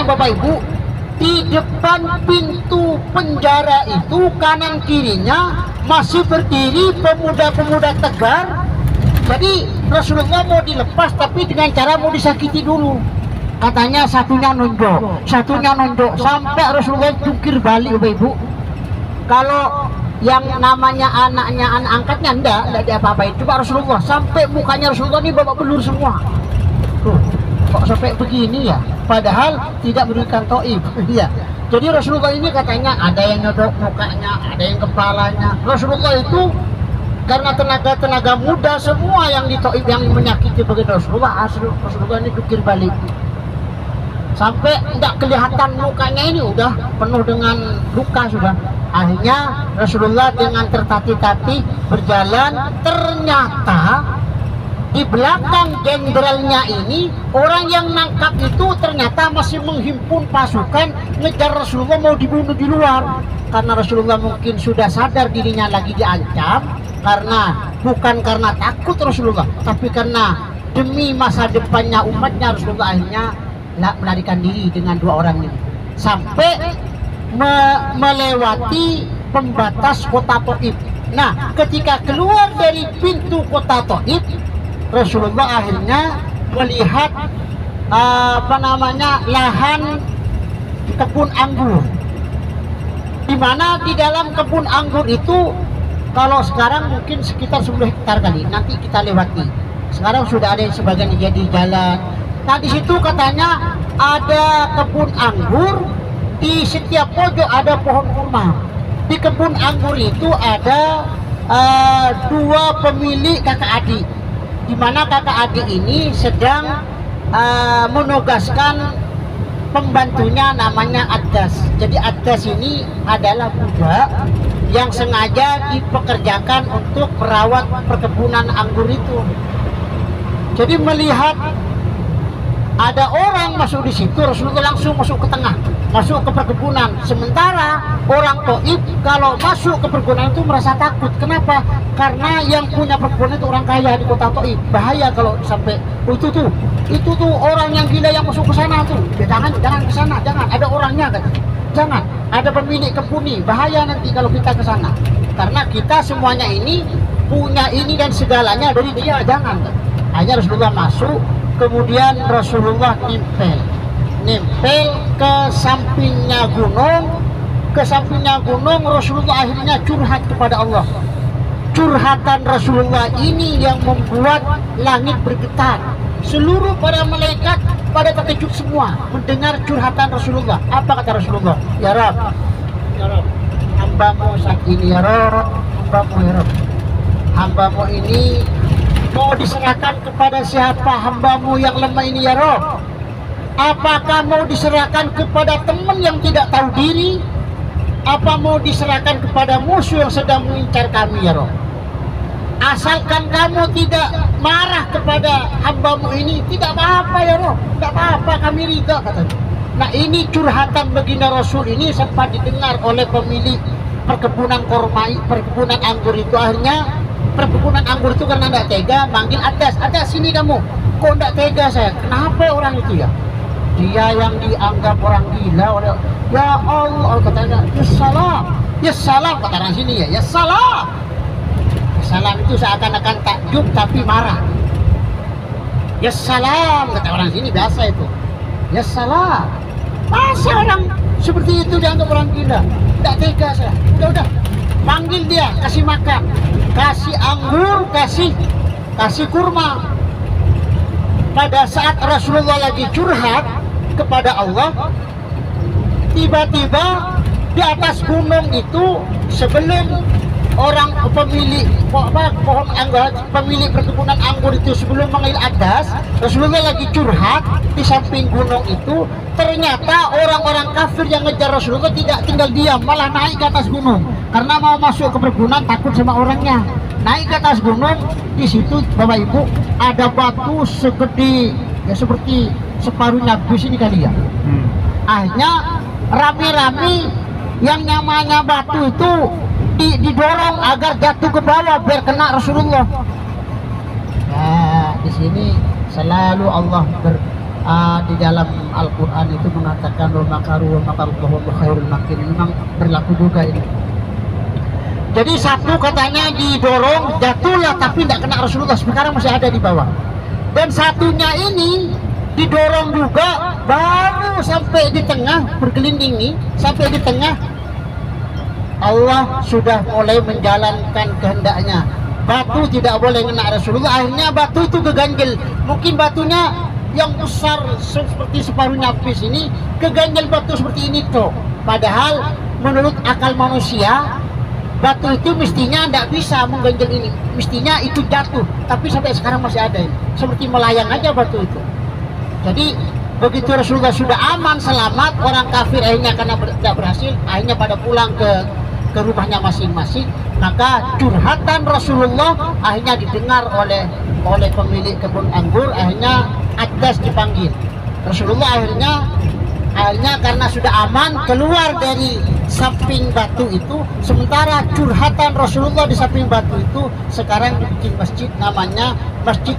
Bapak Ibu, di depan pintu penjara itu kanan kirinya masih berdiri pemuda-pemuda tegar. Jadi Rasulullah mau dilepas tapi dengan cara mau disakiti dulu. Katanya satunya nonjok sampai Rasulullah jungkir balik Bapak Ibu. Kalau yang namanya anak angkatnya enggak diapa-apain. Coba Rasulullah sampai mukanya Rasulullah ini babak belur semua. Tuh, kok sampai begini ya? Padahal tidak memberikan toib. Iya. Jadi Rasulullah ini katanya ada yang nyodok mukanya, ada yang kepalanya. Rasulullah itu karena tenaga muda semua yang ditoib, yang menyakiti bagi Rasulullah ini jungkir balik. Sampai tidak kelihatan mukanya ini udah penuh dengan luka sudah. Akhirnya Rasulullah dengan tertatih-tatih berjalan, ternyata di belakang jenderalnya ini orang yang nangkap itu ternyata masih menghimpun pasukan ngejar Rasulullah mau dibunuh di luar. Karena Rasulullah mungkin sudah sadar dirinya lagi diancam, karena bukan karena takut Rasulullah, tapi karena demi masa depannya umatnya, Rasulullah akhirnya melarikan diri dengan dua orang ini sampai melewati pembatas kota Taif. Nah, ketika keluar dari pintu kota Taif, Rasulullah akhirnya melihat lahan kebun anggur, di mana di dalam kebun anggur itu kalau sekarang mungkin sekitar 10 hektar kali, nanti kita lewati. Sekarang sudah ada yang sebagian jadi jalan. Nah, di situ katanya ada kebun anggur, di setiap pojok ada pohon kurma. Di kebun anggur itu ada dua pemilik kakak adik, di mana kakak adik ini sedang menugaskan pembantunya namanya Adas. Jadi Adas ini adalah budak yang sengaja dipekerjakan untuk merawat perkebunan anggur itu. Jadi melihat ada orang masuk di situ, Rasulullah langsung masuk ke tengah, masuk ke perkebunan. Sementara orang Taif kalau masuk ke perkebunan itu merasa takut. Kenapa? Karena yang punya perkebunan itu orang kaya di kota Taif. Bahaya kalau sampai itu tuh orang yang gila yang masuk ke sana tuh. Ya, jangan ke sana, jangan. Ada orangnya kan. Jangan. Ada pemilik kebun nih. Bahaya nanti kalau kita ke sana. Karena kita semuanya ini punya ini dan segalanya dari dia. Jangan. Hanya Rasulullah masuk. Kemudian Rasulullah nempel ke sampingnya gunung, Rasulullah akhirnya curhat kepada Allah. Curhatan Rasulullah ini yang membuat langit bergetar. Seluruh para malaikat pada terkejut semua mendengar curhatan Rasulullah. Apa kata Rasulullah? Ya Rabb, hambamu saat ini ya Rabb, hambamu ini mau diserahkan kepada siapa hambamu yang lemah ini ya Rabb? Apakah mau diserahkan kepada teman yang tidak tahu diri? Apa mau diserahkan kepada musuh yang sedang mengincar kami ya Rabb? Asalkan kamu tidak marah kepada hambamu ini, tidak apa-apa ya Rabb, tidak apa-apa, kami ridha katanya. Nah, ini curhatan baginda Rasul ini sempat didengar oleh pemilik perkebunan perkebunan anggur itu. Akhirnya perkebunan anggur itu karena tidak tega manggil Adas, sini kamu. Kok tidak tega saya? Kenapa orang itu ya? Dia yang dianggap orang gila oleh ya Allah, katanya ya salam kata orang sini ya salam. Salam itu seakan-akan takjub tapi marah. Ya salam kata orang sini, biasa itu. Ya salam. Masa orang seperti itu dianggap orang gila? Tidak tega saya. Udah. Panggil dia, kasih makan, kasih anggur, kasih kurma. Pada saat Rasulullah lagi curhat kepada Allah, tiba-tiba di atas gunung itu sebelum orang pemilik pohon anggur, pemilik perkebunan anggur itu sebelum manggil Adas, Rasulullah lagi curhat di samping gunung itu. Ternyata orang-orang kafir yang ngejar Rasulullah tidak tinggal diam, malah naik ke atas gunung karena mau masuk ke perkebunan, takut sama orangnya. Naik ke atas gunung, di situ Bapak Ibu ada batu segede ya seperti separuhnya bus ini kali ya. Akhirnya rame-rame yang namanya batu itu didorong agar jatuh ke bawah biar kena Rasulullah. Nah, di sini selalu Allah di dalam Al-Quran itu mengatakan wa makaru wa makarullahu wa khairul makirin. Memang berlaku juga ini. Jadi satu katanya didorong jatuhlah tapi tidak kena Rasulullah, sekarang masih ada di bawah. Dan satunya ini didorong juga baru sampai di tengah, bergelinding nih sampai di tengah, Allah sudah mulai menjalankan kehendaknya. Batu tidak boleh kena Rasulullah, akhirnya batu itu keganjel. Mungkin batunya yang besar seperti separuh nyapis ini keganjel batu seperti ini tuh. Padahal menurut akal manusia batu itu mestinya tidak bisa mengganjel ini, mestinya itu jatuh. Tapi sampai sekarang masih ada ini, seperti melayang aja batu itu. Jadi begitu Rasulullah sudah aman selamat, orang kafir akhirnya karena tidak berhasil, akhirnya pada pulang ke rumahnya masing-masing. Maka curhatan Rasulullah akhirnya didengar oleh pemilik kebun anggur. Akhirnya Adas dipanggil. Rasulullah akhirnya karena sudah aman keluar dari samping batu itu. Sementara curhatan Rasulullah di samping batu itu sekarang dibikin masjid, namanya Masjid